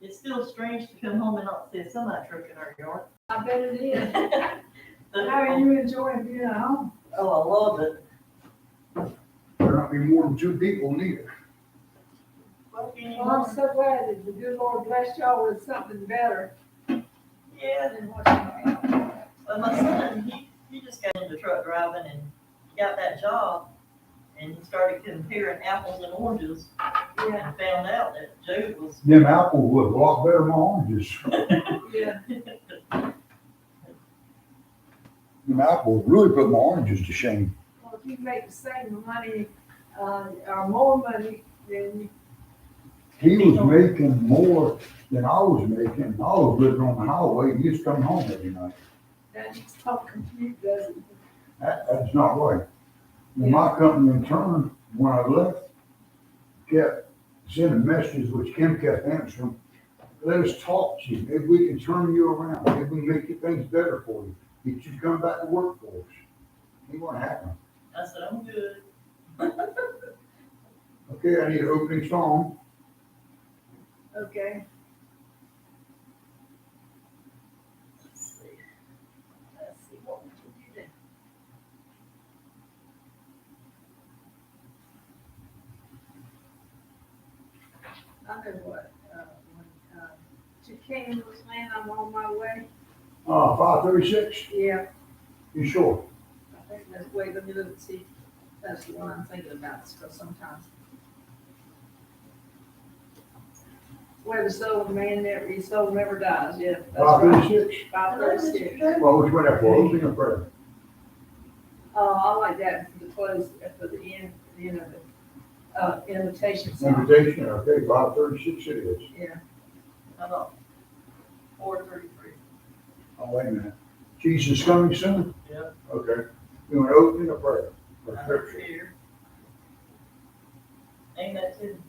It's still strange to come home and not see a semi truck in our yard. I bet it is. But, How are you enjoying being at home? Oh, I love it. There not be more than 2 people neither. Well, Well, I'm so glad that the good Lord blessed y'all with something better yeah, than what you had. well, my son, he just got into truck driving and got that job. And he started comparing apples and oranges Yeah, and found out that Joe was. Them apples was a lot better than my oranges. yeah. Them apples really put my oranges to shame. Well, if you make the same money, or more money, then He was making more than I was making. I was living on the highway, and he was coming home every night. that just don't compute, does it? That's not right. And my company in turn, when I left, kept sending messages, which Kim kept answering. Let us talk to you. Maybe we can turn you around. Maybe we can make you things better for you. Get you to come back to work for us. Ain't gonna happen. I said, I'm good. Okay, I need an opening song. Okay. Let's see. Let's see what we can do. I know what, when, Chicago was saying I'm on my way. 536, Yeah, you sure? I think that's, wait, let me look and see, if that's the one I'm thinking about, because sometimes. Where the soul of man never, his soul never dies, yeah, that's right. 536? 536. Well, which one that for? Opening or prayer? I like that for the close, for the end of the, invitation song, Invitation, okay, 536 it is. yeah. How about 4:33? Oh, wait a minute. Jesus coming soon? Yeah. Okay. You want opening or prayer? Or I'm scripture? here. Ain't that too?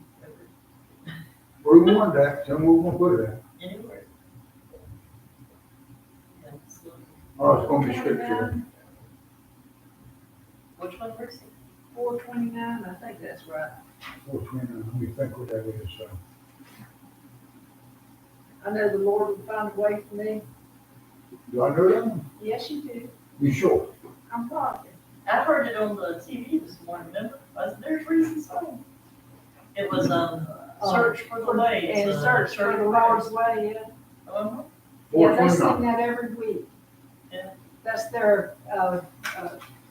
Where we want that, tell me where we want to put it at. Anywhere. Let's look. Oh, it's gonna be scripture. Which one, Chrissy? 429, I think that's right. 429, let me think what that is. I know the Lord will find a way for me. Do I know that one? Yes, you do. You sure? I'm positive. I heard it on the TV this morning, remember? I said, there's Reese's song. It was, Search for the Way. And It's a search for the Lord's way, yeah. Uh-huh. Yeah, they sing 429. that every week. Yeah. That's their,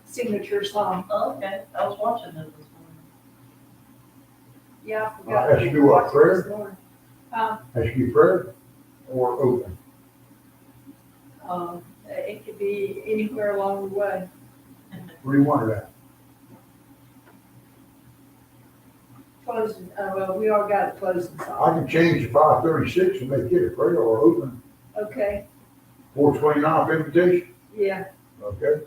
signature song. Oh, okay, I was watching it this morning. Yeah, I forgot. That should be what, prayer? This morning. That should be prayer or open. It could be anywhere along the way. Where do you want it at? Closing, well, we all got a closing I song. can change the 536 and make it a prayer or open. Okay, 429 invitation, yeah, okay?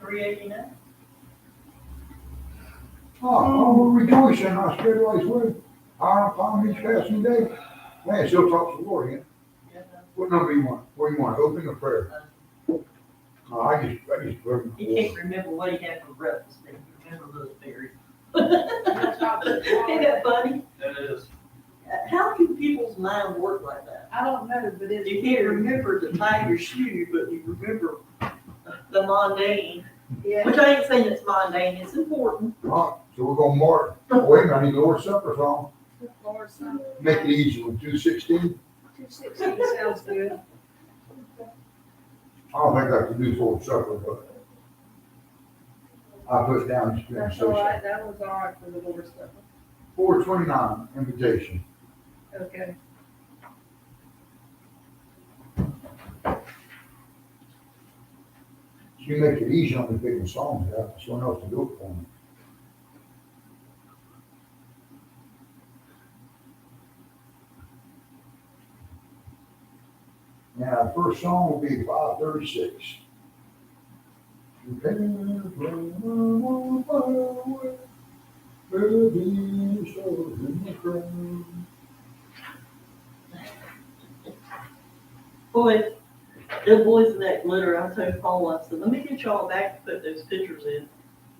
389? Oh, rejoice in our spiritual way. Our upon each passing day. Man, still talks to the Lord again. Yeah. What number you want? What do you want, open or prayer? I just He can't remember what he had for breakfast, but he remembers those berries. That's probably- Ain't that funny? It is. How can people's mind work like that? I don't know, but it's. You can't remember to tie your shoe, but you remember the mundane, Yeah, which I ain't saying it's mundane, it's important. All right, so we're gonna mark, wait a minute, I need the Lord's Supper song. Lord's song. Make it easy with 216. 216 sounds good. I don't think I can do Lord's Supper, but I put it down just being That's all so. right, that was all right for the Lord's Supper. 429 invitation. Okay. You make it easy on me picking songs out, someone else to do it for me. Now, the first song will be 536. You can run away, baby, so in the crowd. Boy, the boys in that glitter, I told Paul, I said, let me get y'all back to put those pictures in.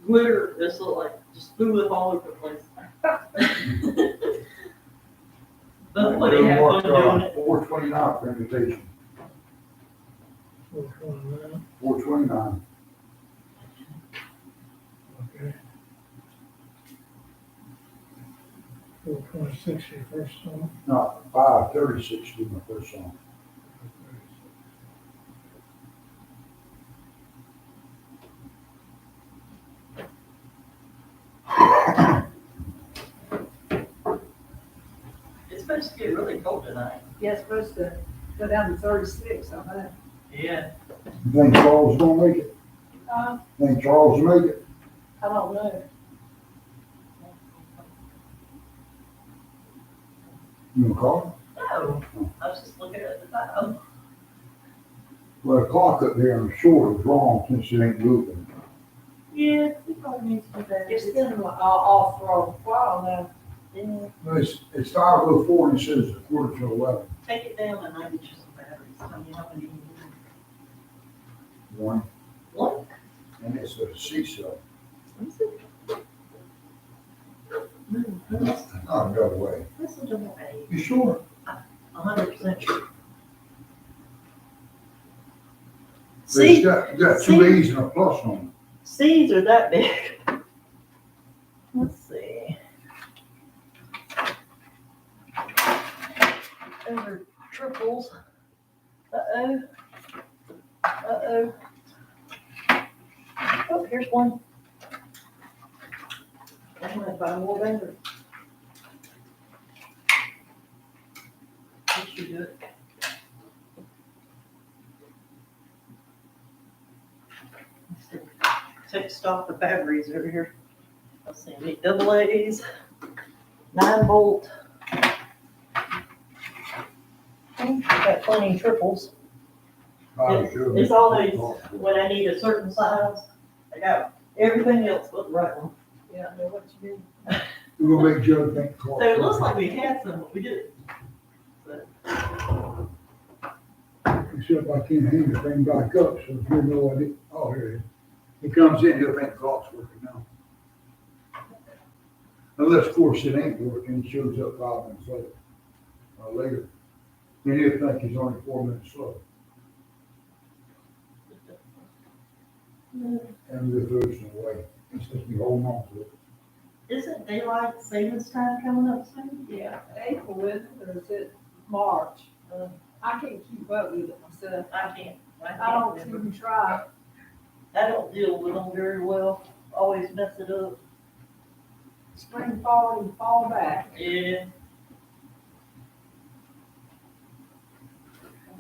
Glitter, this look like, just blew it all over the place. That's what he had fun doing it. 429 for invitation, 429, 429. okay. 426, your first song. No, 536 is my first song. It's supposed to get really cold tonight. Yeah, it's supposed to go down to 36, I think. Yeah. You think Charles is gonna make it? Think Charles will make it? I don't know. You wanna call No, I was just looking at the time. it? Well, the clock up there on the shore is wrong since it ain't moving. Yeah, he probably needs to be better. It's been off for a while now. Yeah, Well, it's 5:04 and it says a quarter to 11. take it down and I get you some batteries. Tell me how many you need. One, What? and it's a seesaw. Is it? No, listen, Oh, no way. listen to me. You sure? 100% sure. But it's See, got two see? A's and a plus on it. C's are that big. Let's see. Those are triples. Uh-oh. Uh-oh. Oh, here's one. I'm gonna buy more batteries. Let you do it. Let's see. Take stock of batteries over here. Let's see, need double A's, 9 volt. Got plenty of triples. Oh, sure. It's always when I need a certain size, I got everything else but the right one. Yeah, I know what you mean. We're gonna make Joe think. So it looks like we had some, but we didn't. Except I can't hang the thing back up, so if you know what it, oh, here it is. He comes in, he'll think the clock's working now. Unless, of course, it ain't working, it shows up 5 minutes later, later. Then he'll think he's only 4 minutes slow. And we'll throw some away. It's just be holding on to it. Isn't daylight savings time coming up soon? Yeah, April, is it, or is it March? I can't keep up with it myself. I can't I don't remember. even try. I don't deal with them very well, always mess it up. Spring forward and fall back. Yeah.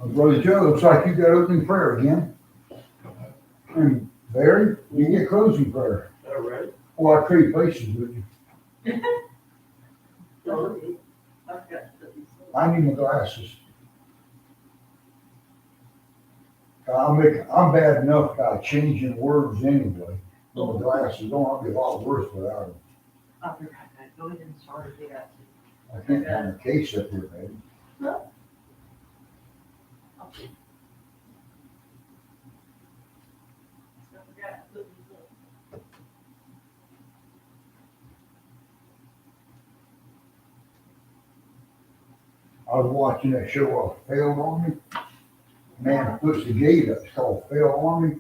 Brother Joe, looks like you got opening prayer again. And Barry, you get closing prayer. All right. Well, I trade places with you. I forgot to put these on. I need my glasses. I'm bad enough by changing words anyway. My glasses don't be a lot worse without them. I forgot that, go ahead and start it, yeah. I can't find the case up here, baby. Okay. I forgot to put these up. I was watching that show, Failed on Me. Man puts the gate up, it's called Fail on Me.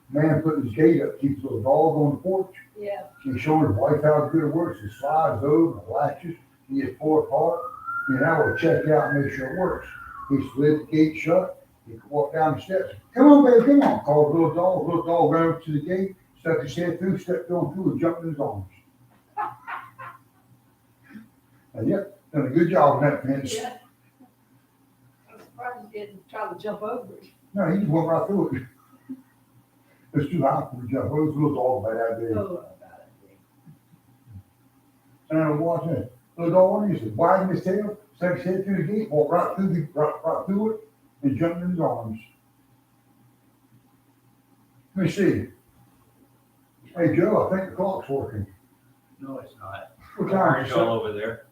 Man put his gate up, keeps a little dog on the porch. Yeah, He showed his wife how good it works. He slides over the latches, he gets pulled apart. And now we'll check it out and make sure it works. He slid the gate shut, he walked down the steps. Come on, baby, come on. Called the little dog ran up to the gate, stuck his head through, stepped on through and jumped in his arms. And yep, done a good job on that fence. yeah. I'm surprised you didn't try to jump over it. No, he just went right through it. It's too high for him to jump. It was a little dog by that big. Oh, about it. And I was watching it. Little dog, he said, wagging his tail, stuck his head through the gate, walked right through it, and jumped in his arms. Let me see. Hey, Joe, I think the clock's working. No, it's not. What time Orange is all it? over there.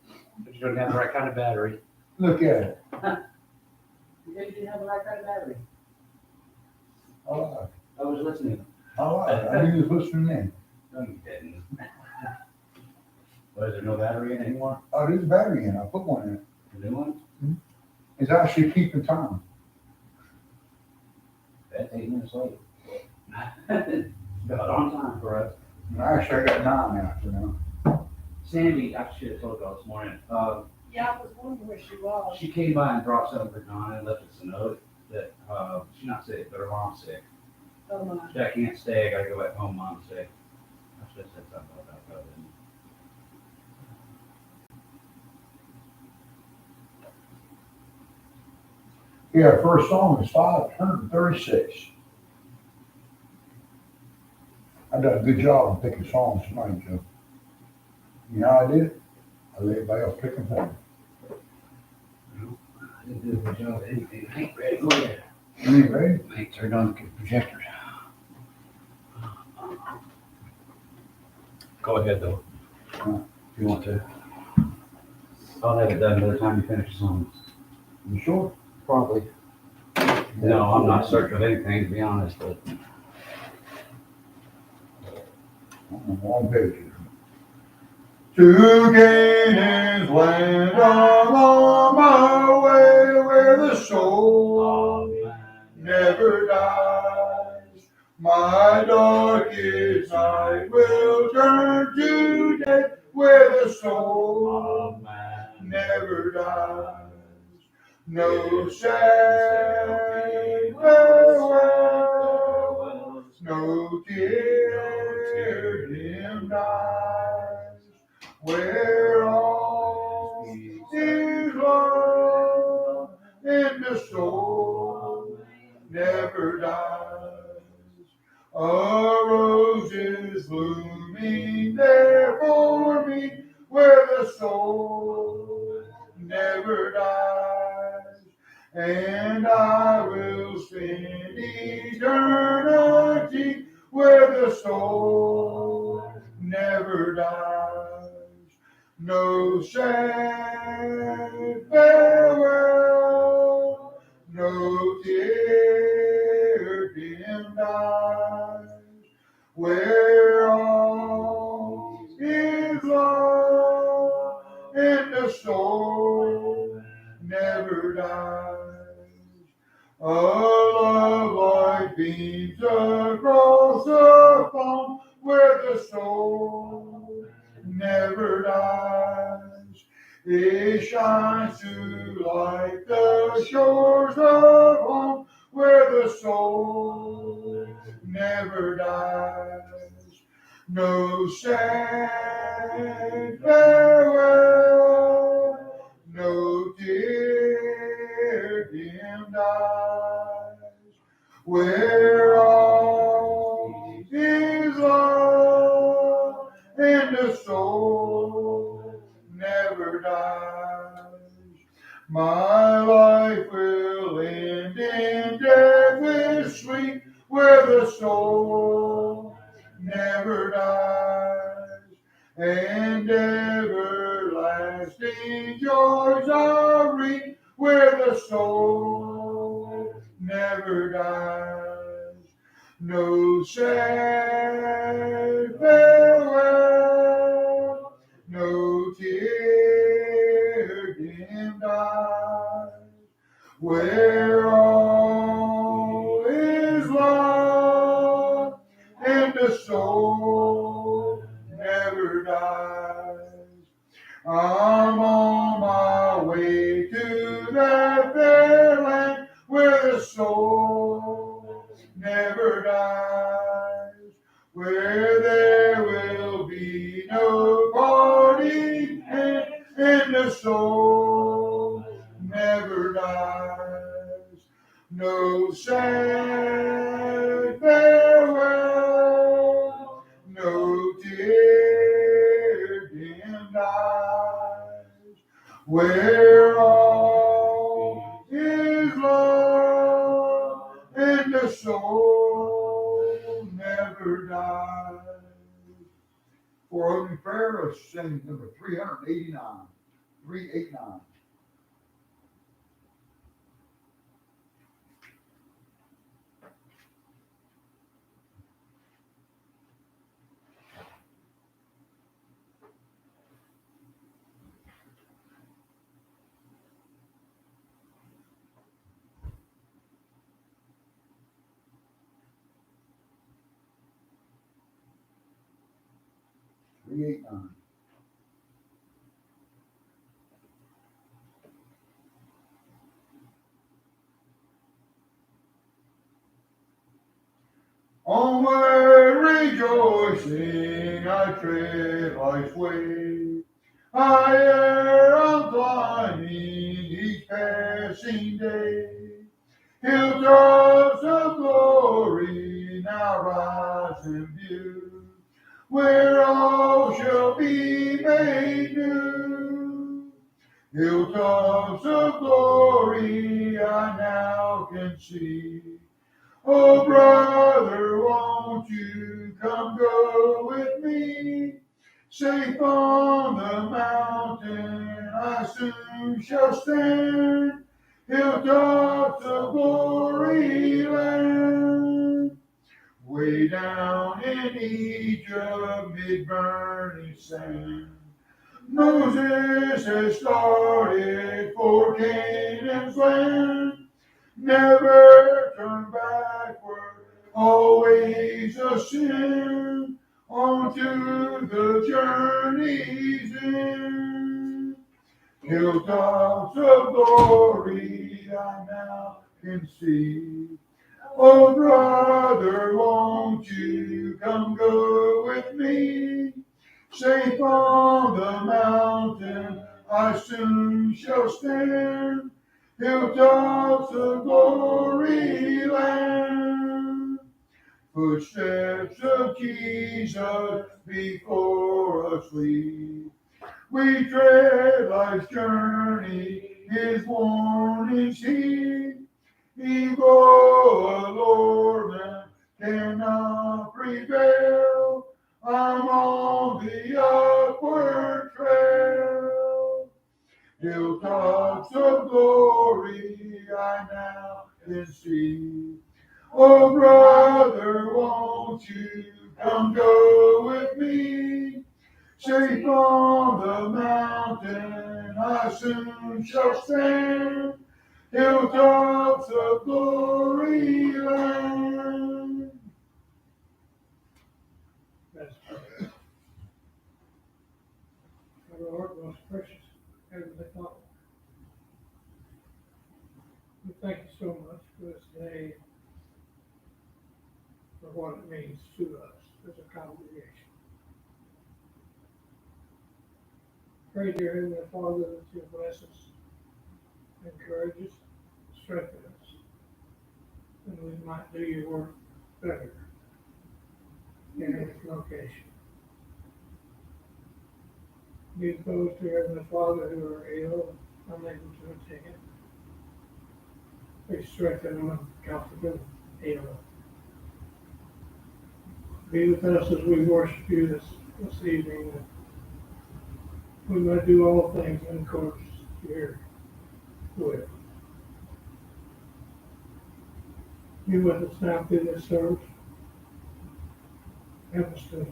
But you don't have the right kind of battery. Look at it. You didn't have the right kind of battery. I like I was listening. it. I knew you was listening in. No, you didn't. Was there no battery in anymore? Oh, there's a battery in. I put one in. The new one? It's actually keeping time. That's 8 minutes late. Got on time for us. Actually, I got 9 after now. Sandy, I should have told y'all this morning, Yeah, I was wondering where she was. she came by and dropped something for Donna and left us a note that, she's not sick, but her mom's sick. Oh, my. She said, I can't stay, I gotta go back home, mom's sick. I should have said something about that, but Yeah, first song is 536. I done a good job of picking songs tonight, Joe. You know how I did it? I let everybody else pick them for me. I didn't do a good job of anything. Hank, ready, go ahead. You ain't ready? Hank turned on the projectors. Go ahead though, if you want to. I'll have it done by the time you finish the songs. You sure? Probably. No, I'm not certain of anything, to be honest, but On the wrong page. To Canaan's land, I'm on my way where the soul never dies. My darkest night will turn to day where the soul never dies. No sad farewells, no tear dim eyes, where all is love and the soul never dies. A rose is blooming there for me where the soul never dies, and I will spend eternity where the soul never dies. No sad farewell, no tear dimmed eyes, where all is love and the soul never dies. A love like beams across the foam where the soul never dies. It shines to light the shores of home where the soul never dies. No sad farewell, no tear dimmed eyes, where all is love and the soul never dies. My life will end in death is sweet where the soul never dies, and everlasting joys are reaped where the soul never dies. No sad farewell, no tear dimmed eyes, where all is love and the soul never dies. I'm on my way to that fair land where the soul never dies, where there will be no parting and the soul never dies. No sad farewell, no tear dimmed eyes, where all is love and the soul never dies. For opening prayer, let's sing number 389. 389. 38:9. Onward rejoicing, I tread life's way. Higher I'm climbing each passing day. Hilltops of glory now rise in view, where all shall be made new. Hilltops of glory I now can see. Oh, brother, won't you come go with me? Safe on the mountain I soon shall stand, hilltops of glory land. Way down in Egypt, mid-burning sand, Moses has started for Canaan's land. Never turn backward, always ascend onto the journey's end. Hilltops of glory I now can see. Oh, brother, won't you come go with me? Safe on the mountain I soon shall stand, hilltops of glory land. Footsteps of Jesus before us lead. We tread life's journey, his warnings heed. Evil allurement cannot prevail. I'm on the upward trail. Hilltops of glory I now can see. Oh, brother, won't you come go with me? Safe on the mountain I soon shall stand, hilltops of glory land. Let's pray. Our Lord, most precious Heavenly Father, we thank you so much for this day, for what it means to us as a congregation. Pray, dear Heavenly Father, that you bless us, encourage us, strengthen us, and we might do your work better in this location. Be with those, dear Heavenly Father, who are ill, unable to attend. Please strengthen them and comfort them, heal them. Be with us as we worship you this evening, that we might do all things in accordance to your will. Be with us now through this service. Help us to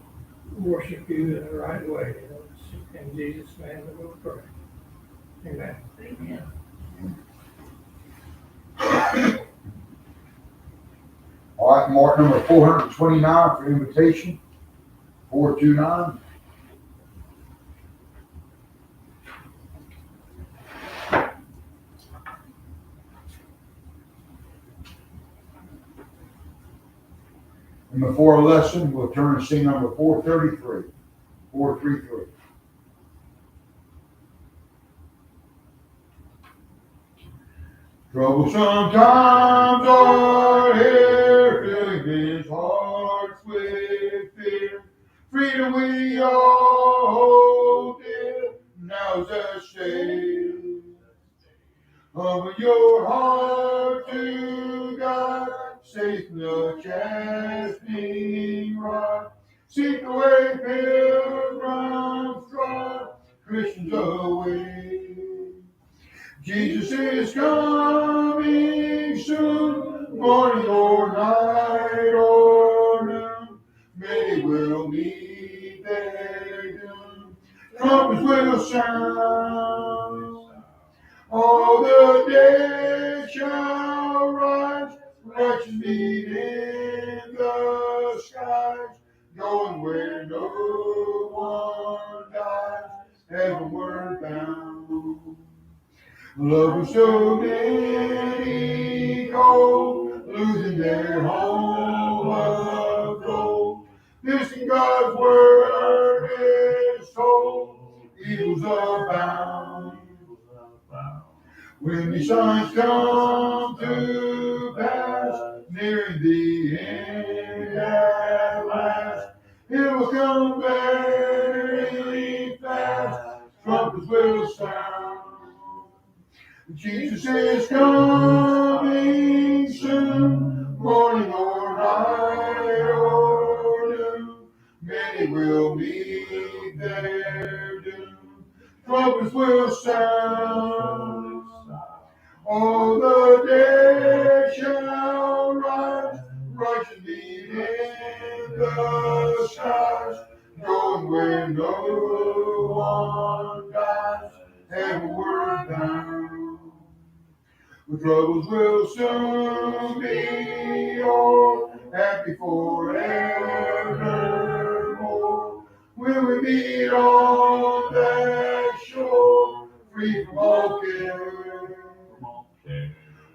worship you in the right way. In Jesus' name that we pray. Amen. Amen. All right, mark number 429 for invitation. 429. And before a lesson, we'll turn to sing number 433. 433. Troublesome times are here, filling men's hearts with fear. Freedom we all hold dear, now's the stage. Humble your heart to God, safe in the chastening rod. Seek the way pilgrims trod, Christians away. Jesus is coming soon, morning or night or noon. Many will meet their doom. Trumpets will sound. All the dead shall rise, righteous meet in the skies, going where no one heavenward bound. Love of so many cold, losing their home of gold. This in God's word is told, evils abound. When the signs come to pass, nearing the end at last, it will come very fast, trumpets will sound. Jesus is coming soon, morning or night or noon. Many will meet their doom. Trumpets will sound. All the dead shall rise, righteous meet in the skies, going where no one dies, heavenward bound. The troubles will soon be o'er, happy forevermore. When we meet on that shore, free from all care.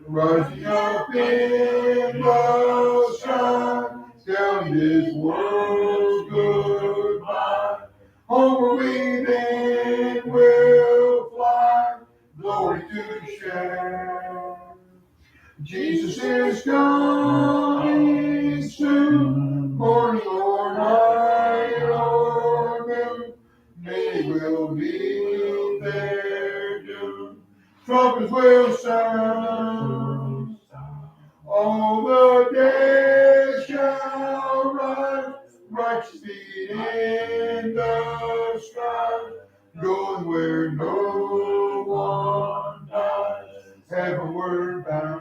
Rising up in the sky, telling this world's goodbye. Homeward we then will fly, glory to share. Jesus is coming soon, morning or night or noon. Many will meet their doom. Trumpets will sound. All the dead shall rise, righteous feet in the sky, going where no one dies, heavenward bound.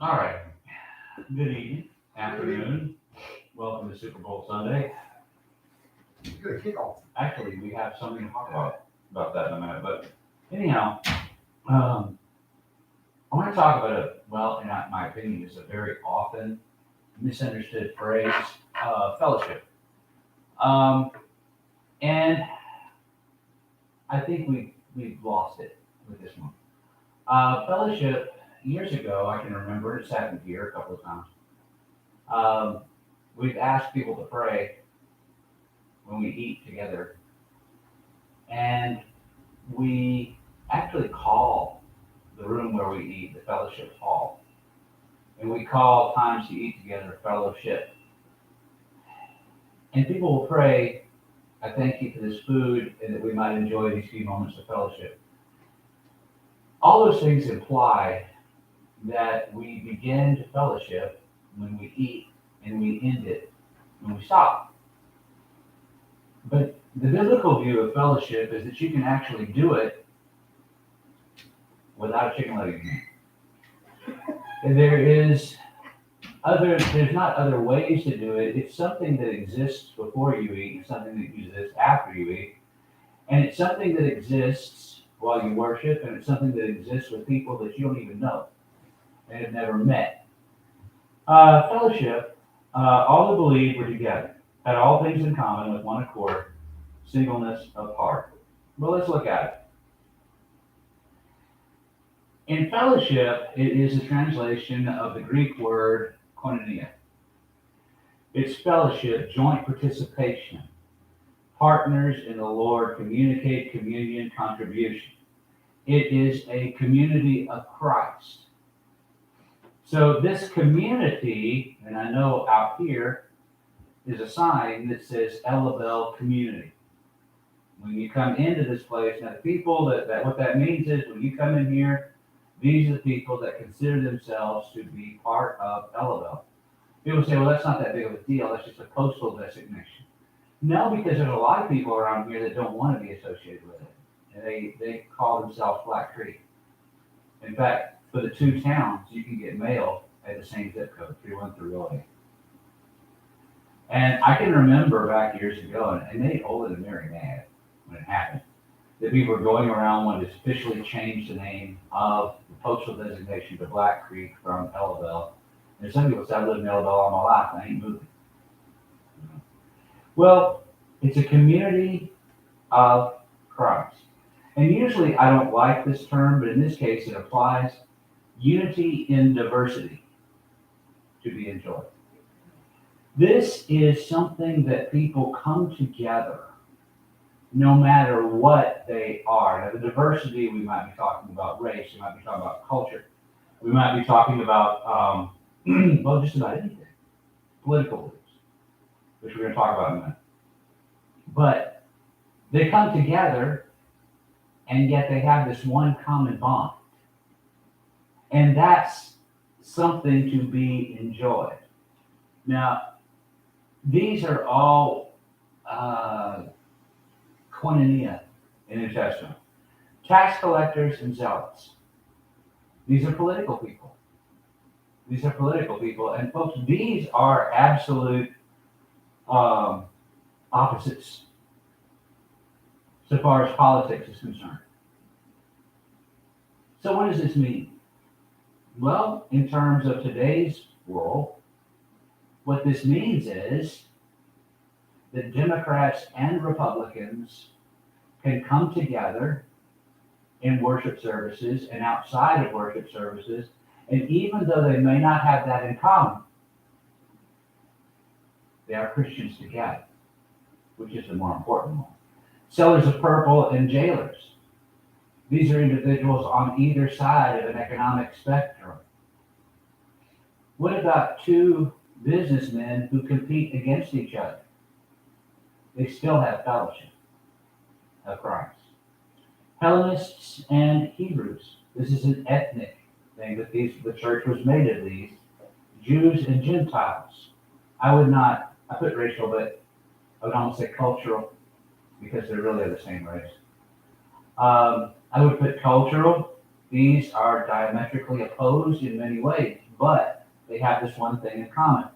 All right. Good evening, afternoon. Welcome to Super Bowl Sunday. Good kickoff. Actually, we have something to talk about that in a minute. But anyhow, I want to talk about in my opinion, is a very often misunderstood phrase, fellowship. And I think we've lost it with this one. Fellowship, years ago, I can remember, it's happened here a couple of times. We've asked people to pray when we eat together. And we actually call the room where we eat the fellowship hall. And we call times to eat together fellowship. And people will pray, I thank you for this food and that we might enjoy these few moments of fellowship. All those things imply that we begin to fellowship when we eat and we end it when we stop. But the biblical view of fellowship is that you can actually do it without a chicken leg in your hand. And there's not other ways to do it. It's something that exists before you eat, it's something that exists after you eat, and it's something that exists while you worship, and it's something that exists with people that you don't even know and have never met. Fellowship, all who believe were together, had all things in common with one accord, singleness of heart. Well, let's look at it. In fellowship, it is a translation of the Greek word koinonia. It's fellowship, joint participation. Partners in the Lord communicate communion, contribution. It is a community of Christ. So this community, and I know out here, is a sign that says Elabel community. When you come into this place, now the people that what that means is when you come in here, these are the people that consider themselves to be part of Elabel. People say, well, that's not that big of a deal. That's just a postal designation. No, because there's a lot of people around here that don't want to be associated with it. And they call themselves Black Creek. In fact, for the two towns, you can get mail at the same zip code, 31308. And I can remember back years ago, and they older than Mary Mad when it happened. that people are going around wanting to officially change the name of the postal designation to Black Creek from Ellaville. And some people say, I've lived in Ellaville all my life, I ain't moving. Well, it's a community of Christ. And usually I don't like this term, but in this case it applies. Unity in diversity to be enjoyed. This is something that people come together no matter what they are. Now, the diversity, we might be talking about race, we might be talking about culture, we might be talking about, well, just about anything. Political beliefs, which we're going to talk about in a minute. But they come together, and yet they have this one common bond. And that's something to be enjoyed. Now, these are all koinonia in the New Testament. Tax collectors and zealots. These are political people. These are political people. And folks, these are absolute opposites so far as politics is concerned. So what does this mean? Well, in terms of today's world, what this means is that Democrats and Republicans can come together in worship services and outside of worship services, and even though they may not have that in common, they are Christians together, which is the more important one. Sellers of purple and jailers. These are individuals on either side of an economic spectrum. What about two businessmen who compete against each other? They still have fellowship of Christ. Hellenists and Hebrews. This is an ethnic thing that the church was made of these. Jews and Gentiles. I put racial, but I would almost say cultural, because they're really the same race. I would put cultural. These are diametrically opposed in many ways, but they have this one thing in common.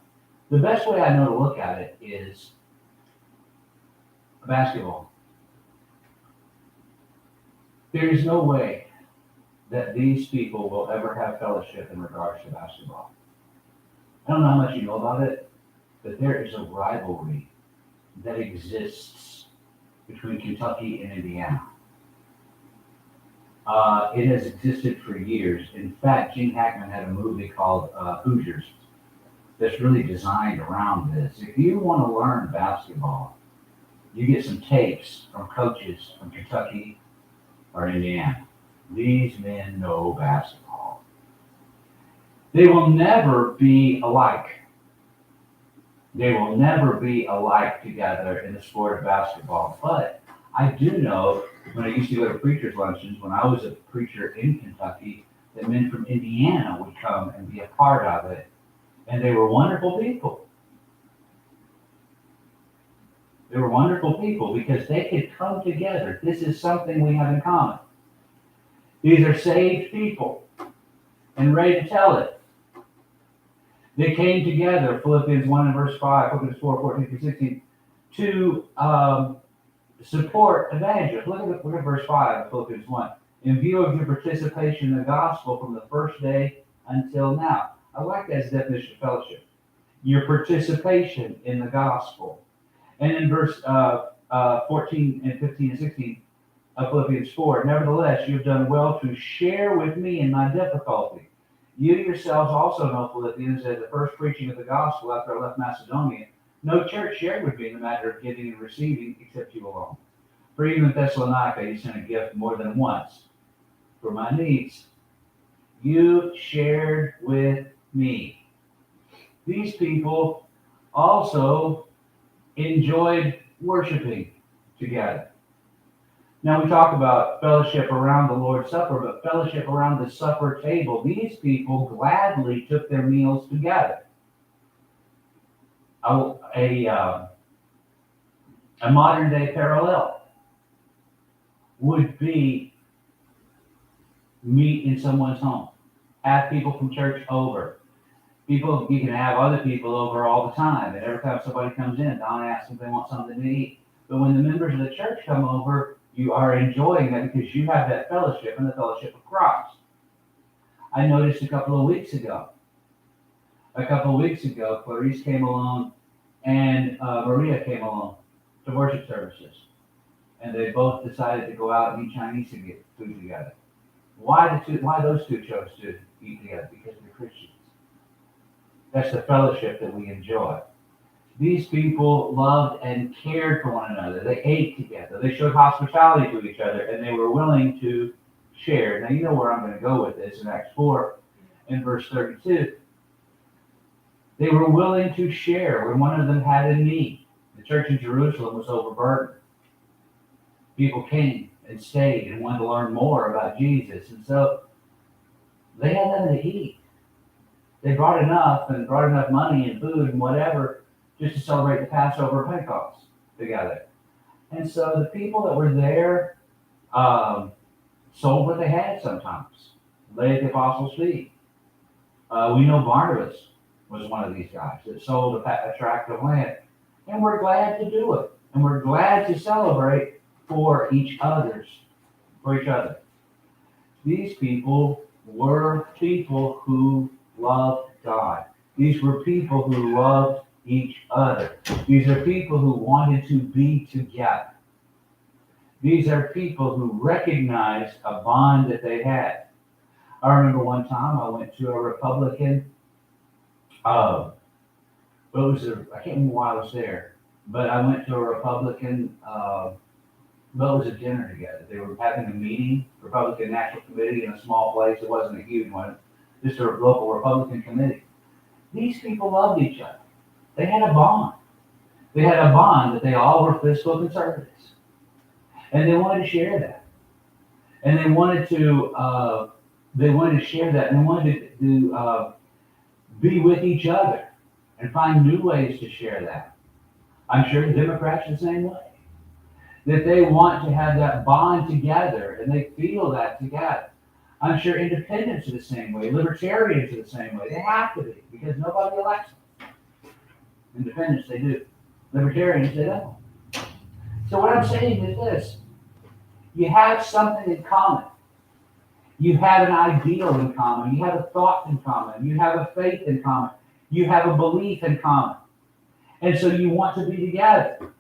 The best way I know to look at it is basketball. There is no way that these people will ever have fellowship in regards to basketball. I don't know how much you know about it, but there is a rivalry that exists between Kentucky and Indiana. It has existed for years. In fact, Gene Hackman had a movie called Hoosiers that's really designed around this. If you want to learn basketball, you get some tapes from coaches from Kentucky or Indiana. These men know basketball. They will never be alike. They will never be alike together in the sport of basketball. But I do know, when I used to go to preachers' luncheons, when I was a preacher in Kentucky, that men from Indiana would come and be a part of it. And they were wonderful people. They were wonderful people because they could come together. This is something we have in common. These are saved people and ready to tell it. They came together, Philippians 1 and verse 5, Philippians 4, 14 through 16, to support evangelists. Look at verse 5 of Philippians 1. In view of your participation in the gospel from the first day until now. I like that as a definition of fellowship. Your participation in the gospel. And in verse 14 and 15 and 16 of Philippians 4, nevertheless, you have done well to share with me in my difficulty. You yourselves also know, Philippians, that the first preaching of the gospel after I left Macedonia, no church shared with me in the matter of giving and receiving except you alone. For even in Thessalonica, you sent a gift more than once for my needs. You shared with me. These people also enjoyed worshiping together. Now we talk about fellowship around the Lord's Supper, but fellowship around the supper table. These people gladly took their meals together. A modern day parallel would be meet in someone's home. Have people from church over. You can have other people over all the time. And every time somebody comes in, Don asks if they want something to eat. But when the members of the church come over, You are enjoying that because you have that fellowship and the fellowship of Christ. I noticed a couple of weeks ago, Clarice came along and Maria came along to worship services. And they both decided to go out and eat Chinese to get food together. Why those two chose to eat together? Because they're Christians. That's the fellowship that we enjoy. These people loved and cared for one another. They ate together. They showed hospitality to each other, and they were willing to share. Now, you know where I'm going to go with this in Acts 4 in verse 32. They were willing to share when one of them had a need. The church in Jerusalem was overburdened. People came and stayed and wanted to learn more about Jesus. And so they had nothing to eat. They brought enough money and food and whatever just to celebrate the Passover and Pentecost together. And so the people that were there sold what they had sometimes, laid at the apostles' feet. We know Barnabas was one of these guys that sold a tract of land. And we're glad to do it. And we're glad to celebrate for each other. These people were people who loved God. These were people who loved each other. These are people who wanted to be together. These are people who recognized a bond that they had. I remember one time I went to a Republican, I can't remember why I was there, but I went to a Republican, it was a dinner together. They were having a meeting, Republican National Committee in a small place. It wasn't a huge one, just a local Republican committee. These people loved each other. They had a bond. They had a bond that they all were fiscal conservatives. And they wanted to share that. And they wanted to share that, and they wanted to be with each other and find new ways to share that. I'm sure the Democrats are the same way. That they want to have that bond together, and they feel that together. I'm sure independents are the same way. Libertarians are the same way. They have to be, because nobody elects them. Independents, they do. Libertarians, they don't. So what I'm saying is this. You have something in common. You have an ideal in common. You have a thought in common. You have a faith in common. You have a belief in common. And so you want to be together.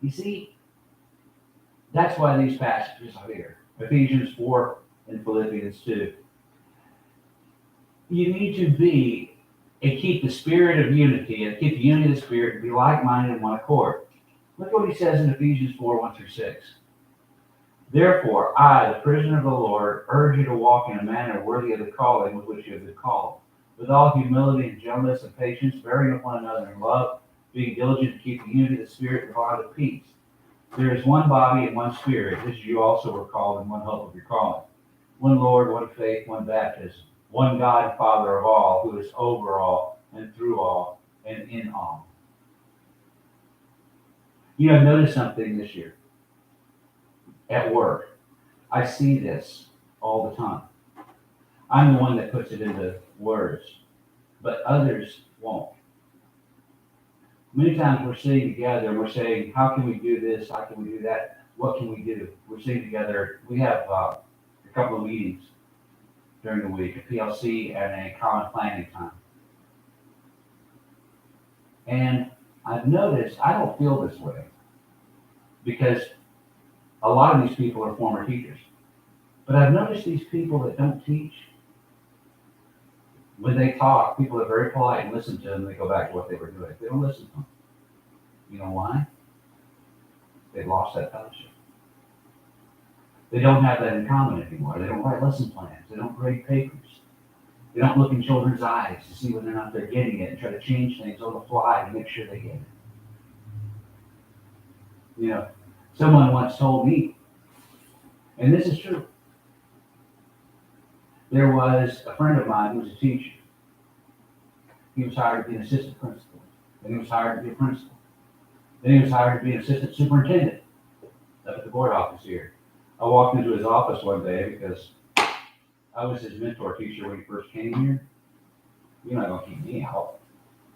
You see, that's why these passages are here. Ephesians 4 and Philippians 2. You need to be and keep the spirit of unity, and keep the unity of the spirit, and be like-minded in one accord. Look what he says in Ephesians 4, 1-6. Therefore, I, the prisoner of the Lord, urge you to walk in a manner worthy of the calling with which you have been called, with all humility and gentleness and patience, bearing with one another in love, being diligent to keep the unity of the Spirit and the bond of peace. There is one body and one Spirit, just as you also were called in one hope of your calling. One Lord, one faith, one baptism, one God and Father of all, who is over all and through all and in all. You have noticed something this year. At work, I see this all the time. I'm the one that puts it into words, but others won't. Many times we're sitting together and we're saying, how can we do this? How can we do that? What can we do? We're sitting together. We have a couple of meetings during the week, a PLC and a common planning time. And I've noticed, I don't feel this way, because a lot of these people are former teachers. But I've noticed these people that don't teach, when they talk, people are very polite and listen to them, they go back to what they were doing. They don't listen to them. You know why? They've lost that fellowship. They don't have that in common anymore. They don't write lesson plans. They don't grade papers. They don't look in children's eyes to see whether or not they're getting it and try to change things on the fly to make sure they get it. You know, someone once told me, and this is true, there was a friend of mine who was a teacher. He was hired to be an assistant principal. Then he was hired to be a principal. Then he was hired to be an assistant superintendent up at the board office here. I walked into his office one day because I was his mentor teacher when he first came here. You're not going to keep me out.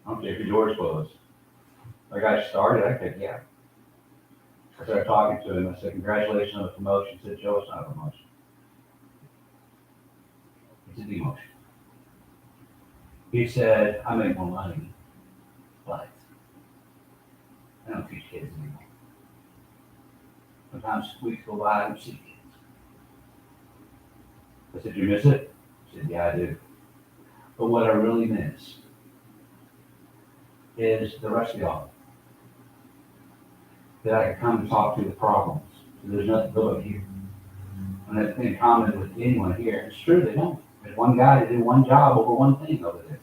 I don't care if your door's closed. I got started, I said, yeah. I started talking to him. I said, congratulations on the promotion. He said, Joe, it's not a promotion. It's a demotion. He said, I make more money, but I don't teach kids anymore. Sometimes weeks go by, I don't see kids. I said, you miss it? He said, yeah, I do. But what I really miss is the rest of y'all. That I could come and talk to the problems. There's nothing but here. And that's been common with anyone here. It's true, they don't. There's one guy to do one job over one thing over there.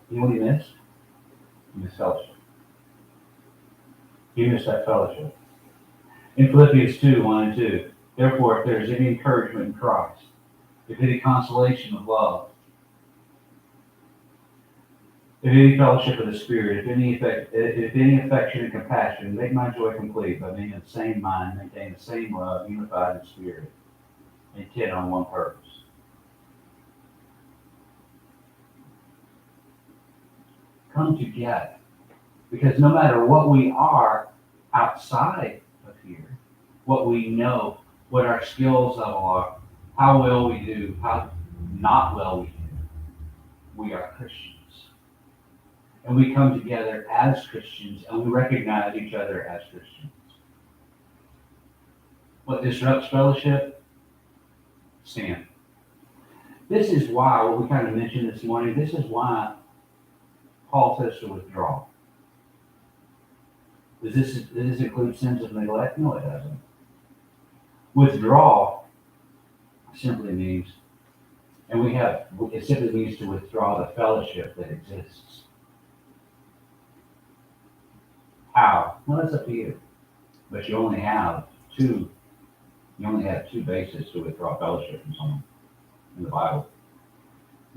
You know what he missed? He missed fellowship. He missed that fellowship. In Philippians 2, 1 and 2, therefore, if there is any encouragement in Christ, if any consolation of love, if any fellowship of the Spirit, if any affection and compassion, make my joy complete by being of the same mind, maintain the same love, unified in spirit, intent on one purpose. Come together. Because no matter what we are outside of here, what we know, what our skills level are, how well we do, how not well we do, we are Christians. And we come together as Christians, and we recognize each other as Christians. What disrupts fellowship? Sin. This is why, what we kind of mentioned this morning, this is why Paul says to withdraw. Does this include sins of neglect? No, it doesn't. Withdraw simply means, it simply means to withdraw the fellowship that exists. How? Well, that's up to you. But you only have two bases to withdraw fellowship from someone in the Bible.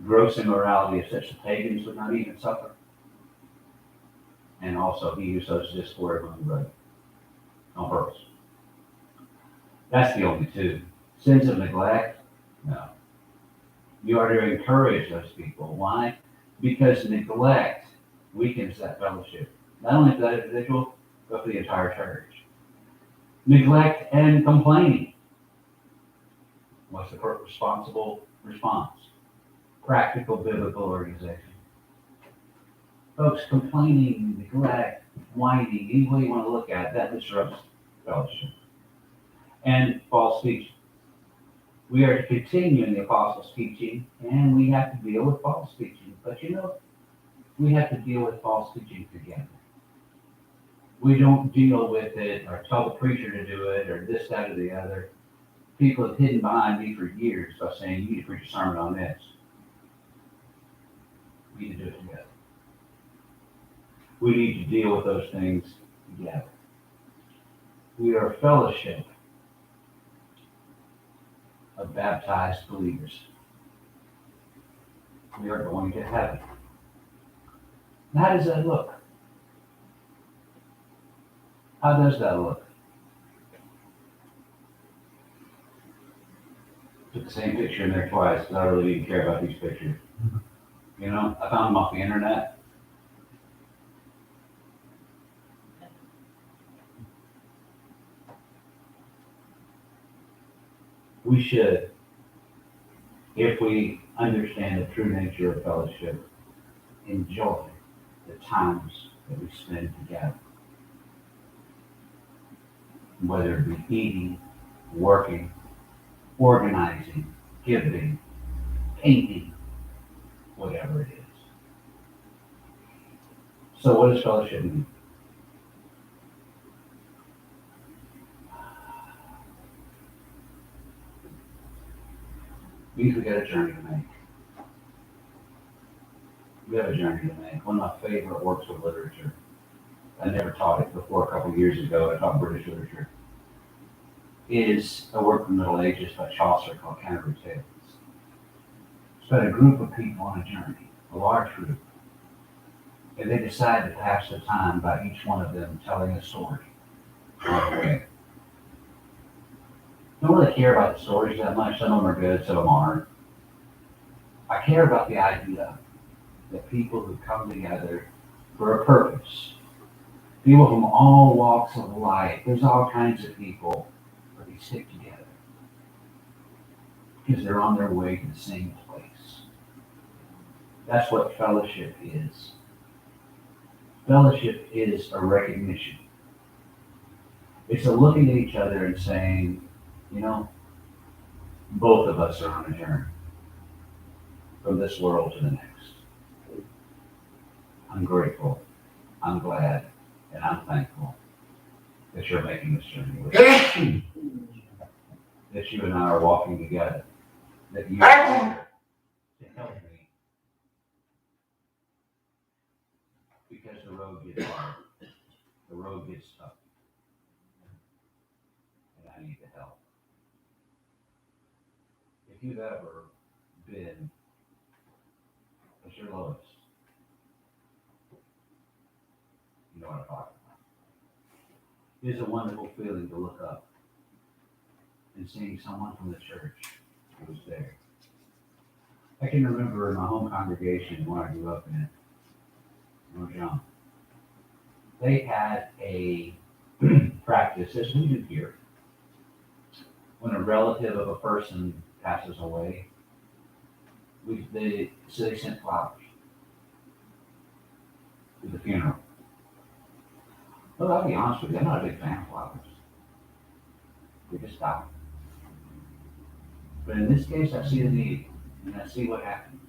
Gross immorality of such that pagans would not even suffer. And also he who sows discord among the brethren on purpose. That's the only two. Sins of neglect? No. You are to encourage those people. Why? Because neglect weakens that fellowship. Not only for that individual, but for the entire church. Neglect and complaining. What's the responsible response? Practical biblical organization. Folks, complaining, neglect, whining, any way you want to look at it, that disrupts fellowship. And false teaching. We are to continue in the apostles' teaching, and we have to deal with false teaching. But we have to deal with false teaching together. We don't deal with it or tell the preacher to do it or this, that, or the other. People have hidden behind me for years by saying, you need to preach a sermon on this. We need to do it together. We need to deal with those things together. We are a fellowship of baptized believers. We are going to heaven. And how does that look? How does that look? Put the same picture in there twice because I really didn't care about these pictures. You know, I found them off the internet. We should, if we understand the true nature of fellowship, enjoy the times that we spend together. Whether it be eating, working, organizing, giving, painting, whatever it is. So what does fellowship mean? It means we got a journey to make. We have a journey to make. One of my favorite works of literature. I never taught it before. A couple of years ago, I taught British literature. Is a work from the Middle Ages by Chaucer called Canterbury Tales. It's about a group of people on a journey, a large group. And they decide to pass the time by each one of them telling a story along the way. I don't really care about the stories that much. Some of them are good, some of them aren't. I care about the idea that people who come together for a purpose People from all walks of life. There's all kinds of people, but they stick together because they're on their way to the same place. That's what fellowship is. Fellowship is a recognition. It's a looking at each other and saying, you know, both of us are on a journey from this world to the next. I'm grateful, I'm glad, and I'm thankful that you're making this journey with me. That you and I are walking together. That you are here to help me. Because the road gets hard. The road gets tough. And I need the help. If you've ever been at your lowest, you know what I'm talking about. It is a wonderful feeling to look up and seeing someone from the church who was there. I can remember in my home congregation when I grew up in it, when I was young, they had a practice, as we do here. When a relative of a person passes away, they sent flowers to the funeral. Well, I'll be honest with you, I'm not a big fan of flowers. We just stop. But in this case, I see the need, and I see what happens.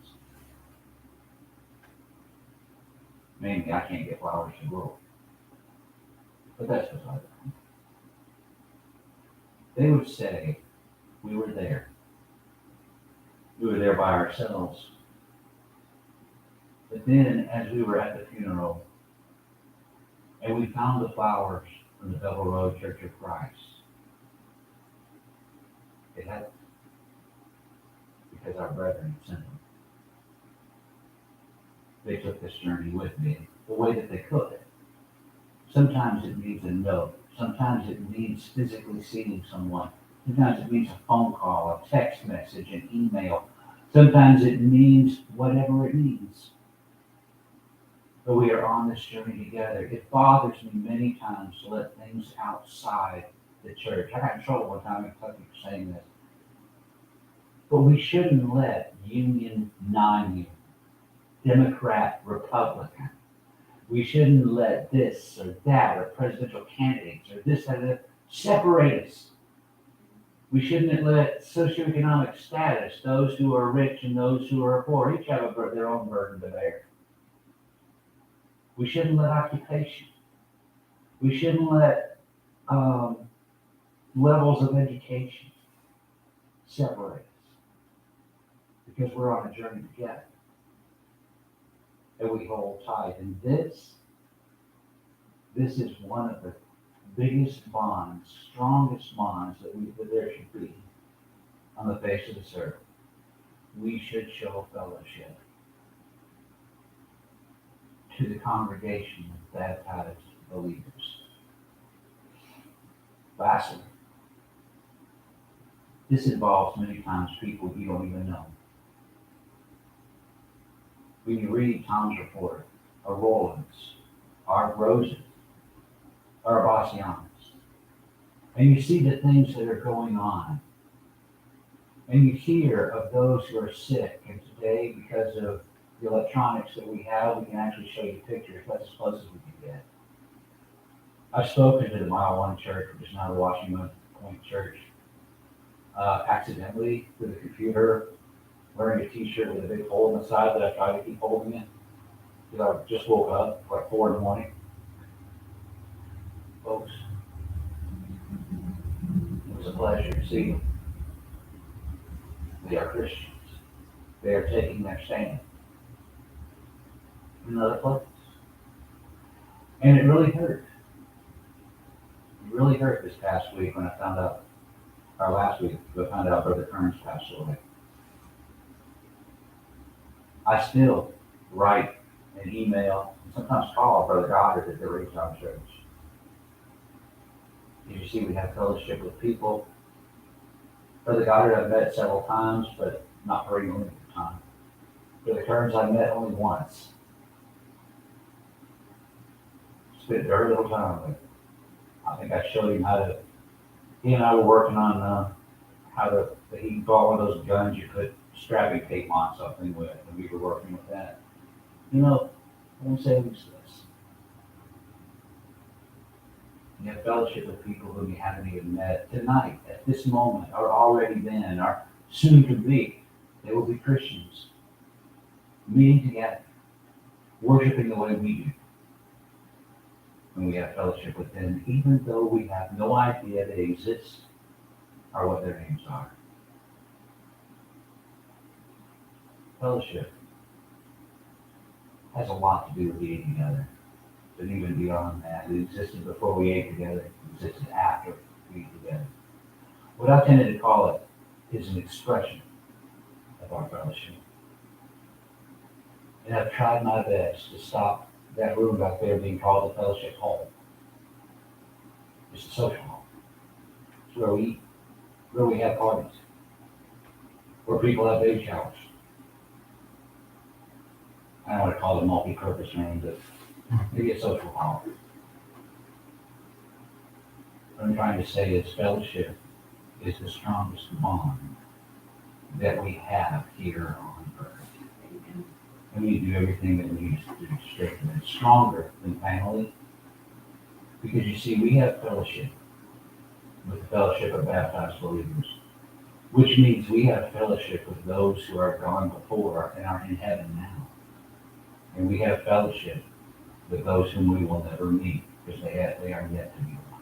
Mainly, I can't get flowers to grow. But that's beside the point. They would say, we were there. We were there by ourselves. But then, as we were at the funeral, and we found the flowers from the Bevel Road Church of Christ, it had because our brethren sent them. They took this journey with me the way that they could. Sometimes it means a note. Sometimes it means physically seeing someone. Sometimes it means a phone call, a text message, an email. Sometimes it means whatever it means. But we are on this journey together. It bothers me many times to let things outside the church. I got in trouble one time in Kentucky for saying this. But we shouldn't let union, non-union, Democrat, Republican. We shouldn't let this or that or presidential candidates or this or that separate us. We shouldn't let socioeconomic status, those who are rich and those who are poor, each have their own burden to bear. We shouldn't let occupation. We shouldn't let levels of education separate us. Because we're on a journey together. And we hold tight. And this is one of the biggest bonds, strongest bonds that there should be on the face of this earth. We should show fellowship to the congregation of baptized believers. Lastly, this involves many times people you don't even know. When you read Tom's report, our Rollins, our Rosen, our Bassianas, and you see the things that are going on, and you hear of those who are sick, and today, because of the electronics that we have, we can actually show you pictures. That's as close as we can get. I've spoken to the Mile One Church, which is now the Washington Point Church, accidentally with a computer, wearing a t-shirt with a big hole in the side that I try to keep holding in. Because I just woke up like 4 a.m. Folks, it was a pleasure to see them. They are Christians. They are taking their stand in another place. And it really hurt. It really hurt this past week when I found out, or last week, when I found out Brother Kearns passed away. I still write and email, and sometimes call Brother Goddard at the Raytown Church. As you see, we have fellowship with people. Brother Goddard I've met several times, but not for any length of time. Brother Kearns I met only once. spent very little time with. I think I showed him how to, he and I were working on, how to, he bought one of those guns you put strapping tape on something with, and we were working with that. You know, I'm saying this. You have fellowship with people whom you haven't even met tonight, at this moment, or already been, or soon to be. They will be Christians, meeting together, worshiping the way we do. And we have fellowship with them, even though we have no idea they exist or what their names are. Fellowship has a lot to do with eating together, but even beyond that, it existed before we ate together, it existed after we ate together. What I tended to call it is an expression of our fellowship. And I've tried my best to stop that room back there being called the fellowship hall. It's a social hall. It's where we eat, where we have parties, where people have baby showers. I don't want to call it a multi-purpose room, but maybe a social hall. What I'm trying to say is fellowship is the strongest bond that we have here on earth. And we do everything that we need to do to strengthen it. Stronger than family. Because you see, we have fellowship with the fellowship of baptized believers, which means we have fellowship with those who are gone before and are in heaven now. And we have fellowship with those whom we will never meet because they are yet to be one.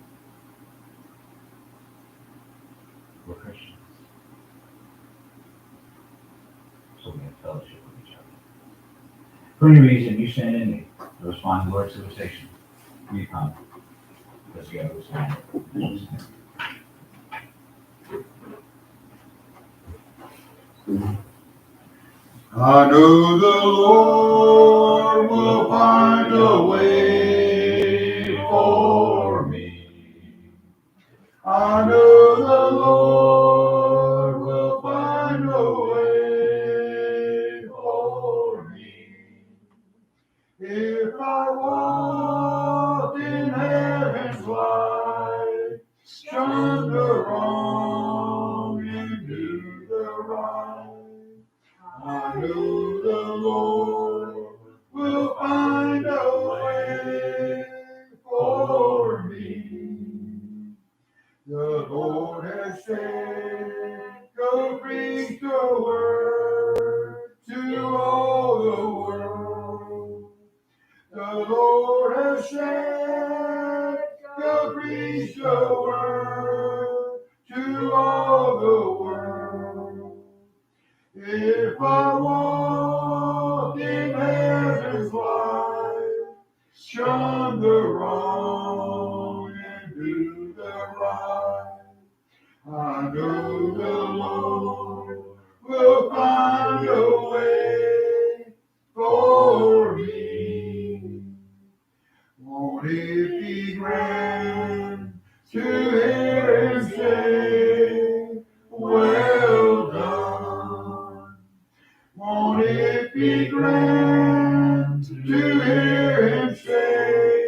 We're Christians. So we have fellowship with each other. For any reason you stand in me to respond to the Lord's invitation, you come. Let's go. I know the Lord will find a way for me. I know the Lord will find a way for me. If I walk in heaven's light, shun the wrong and do the right, I know the Lord will find a way for me. The Lord has said, go preach the word to all the world. The Lord has said, go preach the word to all the world. If I walk in heaven's light, shun the wrong and do the right, I know the Lord will find a way for me. Won't it be grand to hear him say, well done? Won't it be grand to hear him say,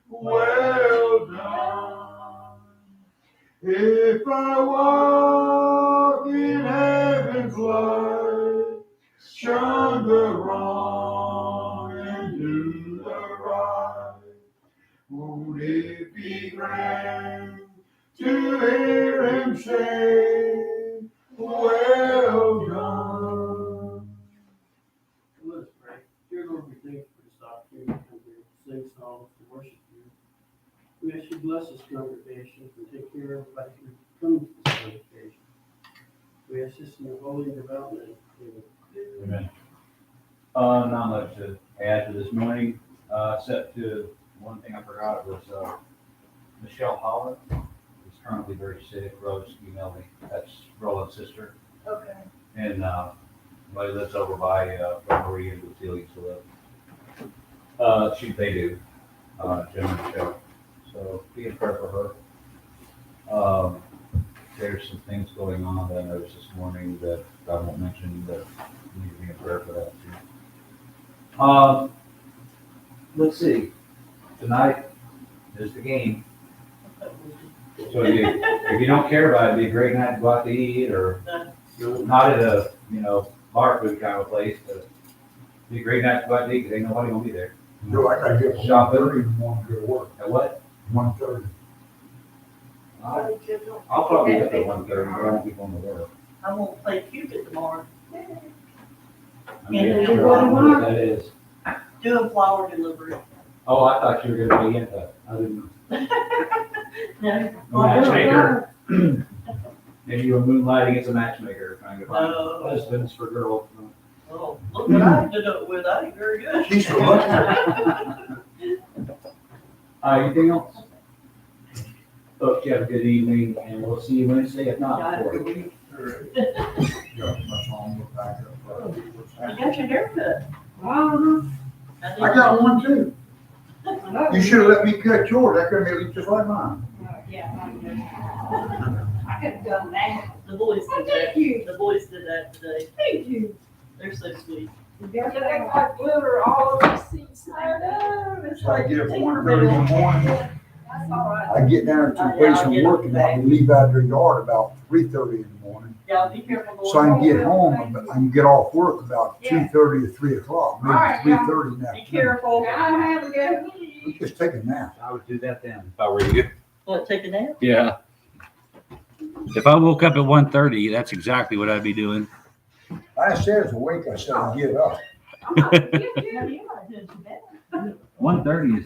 well done? If I walk in heaven's light, shun the wrong and do the right, won't it be grand to hear him say, well done? Let us pray. Dear Lord, we thank you for this opportunity to come here to sing songs, to worship you. We ask you to bless this congregation and take care of everybody who comes to this congregation. We ask this in your holy and devout name. Amen. Amen. Not much to add to this morning, except to one thing I forgot was Michelle Holland is currently very sick. Rose emailed me. That's Roland's sister. Okay. And somebody lives over by where Maria and Lucille used to live. They do, Jim and Michelle. So be in prayer for her. There's some things going on that I noticed this morning that I won't mention, but we need to be in prayer for that too. Let's see. tonight is the game. So if you don't care about it, it'd be a great night to go out to eat, or not at a, bar food kind of place, but it'd be a great night to go out to eat, because ain't nobody gonna be there. Joe, I gotta get Shopping. 1:30 in the morning to go to work, At what? 1:30. I'll probably get there 1:30, but I won't be going to work. I won't play Cupid tomorrow, I'm not sure what that is. doing flower delivery. Oh, I thought you were gonna be in that. I didn't. No. Matchmaker. Maybe you were moonlighting as a matchmaker, trying to find No. husbands for girls. Oh, look what I ended up with, I ain't very good. She's so lucky. Anything else? Hope you have a good evening, and we'll see you Wednesday, if not before. You got your haircut. I got one too. You should have let me cut yours, that could have made it just like mine. I could have done that. The boys did that. Thank you. The boys did that today. Thank you. They're so sweet. You got that like glitter all over the seats. I know, it's So I like. get up at 1:30 in the morning, That's all right. I get down to the place from work and I leave out of the yard about 3:30 in the morning. Yeah, be careful going. So I can get home, but I can get off work about 2:30 or 3 o'clock, maybe Alright, yeah. 3:30 in the Be afternoon. careful. I have a good We just take a nap. I would do that then, if I were you. What, take a nap? Yeah. If I woke up at 1:30, that's exactly what I'd be doing. I said it's awake, I said I'd get up. I'm not. Yeah, you might do too bad. 1:30 is